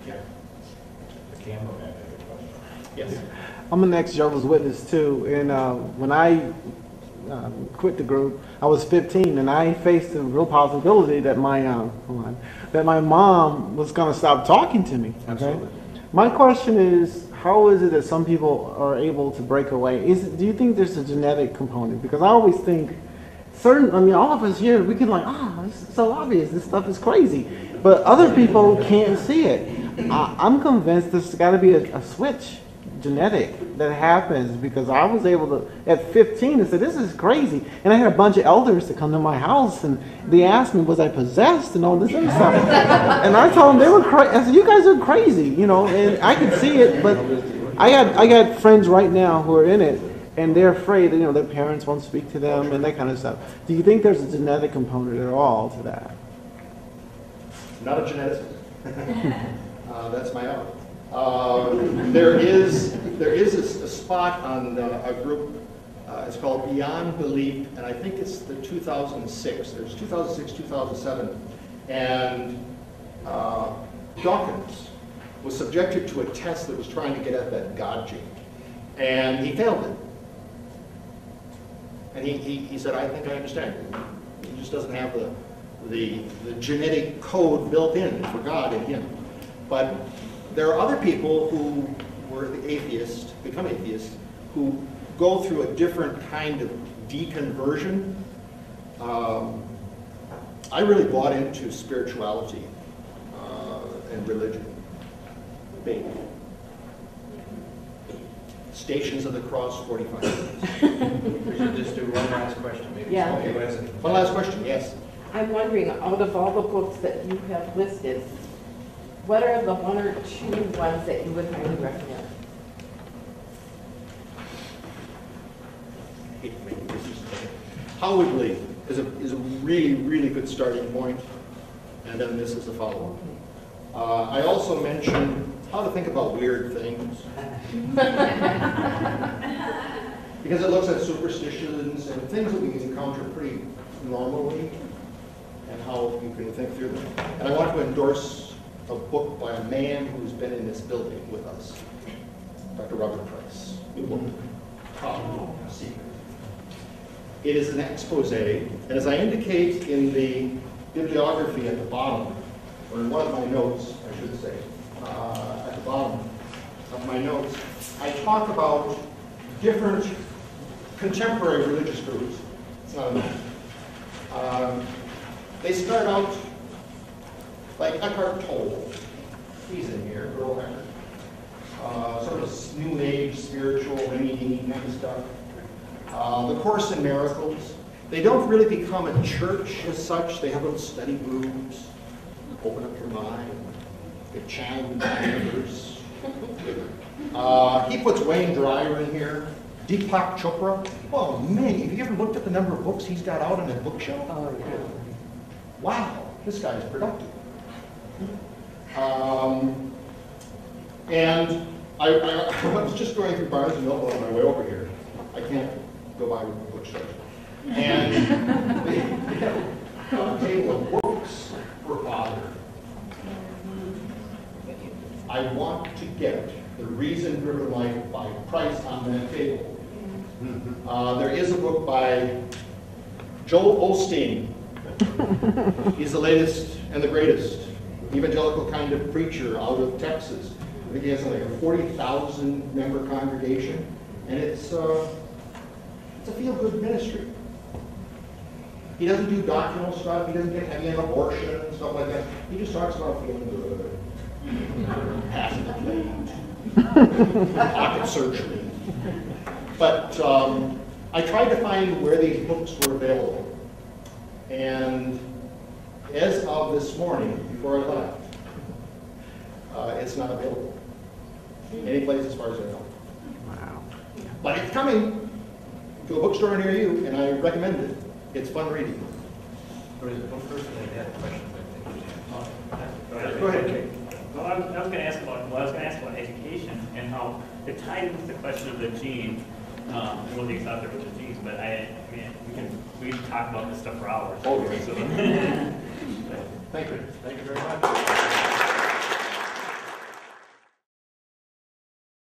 Yeah. The cameraman had a question. Yes. I'm an ex-Jehovah's Witness too, and when I quit the group, I was 15, and I faced the real possibility that my mom was going to stop talking to me. Okay? Absolutely. My question is, how is it that some people are able to break away? Do you think there's a genetic component? Because I always think all of us here, we can it's so obvious, this stuff is crazy. But other people can't see it. I'm convinced there's got to be a switch, genetic, that happens, because I was able to, at 15, to say, this is crazy. And I had a bunch of elders to come to my house, and they asked me, was I possessed, and all this other stuff. And I told them they were crazy. I said, you guys are crazy, and I could see it, but I got friends right now who are in it, and they're afraid that, their parents won't speak to them and that kind of stuff. Do you think there's a genetic component at all to that? Not a geneticist. That's my own. There is a spot on a group. It's called Beyond Belief, and I think it's the 2006. There's 2006, 2007, and Dawkins was subjected to a test that was trying to get at that God gene, and he failed it. And he said, I think I understand. He just doesn't have the genetic code built in for God in him. But there are other people who were become atheists, who go through a different kind of deconversion. I really bought into spirituality and religion. Big. Stations of the Cross, 45 minutes. We should just do one last question, maybe. Yeah. Okay, One last question, yes. I'm wondering, out of all the books that you have listed, what are the one or two ones that you would highly recommend? How We Believe is a really, really good starting point, and then this is the follow-up. I also mentioned How to Think About Weird Things, because it looks at superstitions and things that we encounter pretty normally, and how you can think through them. And I want to endorse a book by a man who's been in this building with us, Dr. Robert Price. New book, Top Secret. It is an expose, and as I indicate in the bibliography at the bottom, or in one of my notes, I should say, at the bottom of my notes, I talk about different contemporary religious groups. It's not enough. They start out like Eckhart Tolle. He's in here, Earl Eckhart. Sort of new age, spiritual, ringy kind of stuff. The Course in Miracles. They don't really become a church as such. They have little study groups. Open up your mind. They challenge members. He puts Wayne Dyer in here. Deepak Chopra. Oh man, have you ever looked at the number of books he's got out on that bookshelf? Oh, yeah. Wow, this guy is productive. And I was just going through Barnes & Noble on my way over here. I can't go by with the bookstore. And they have a table of books for Father. I want to get The Reason-Driven Life by Price on that table. There is a book by Joel Osteen. He's the latest and the greatest evangelical kind of preacher out of Texas. I think he has like a 40,000 member congregation, and it's a feel-good ministry. He doesn't do doctrinal stuff. He doesn't get heavy on abortion and stuff like that. He just talks about feeling good, passing the plate, pocket surgery. But I tried to find where these books were available. And as of this morning, before I left, it's not available any place as far as I know. Wow. But it's coming to a bookstore near you, and I recommend it. It's fun reading. There is one person that had a question. Go ahead, Kate. Well, I was going to ask about education and how it tied into the question of the gene. What they out there with the genes, but we can talk about this stuff for hours. Oh, great. So, Thank you. Thank you very much.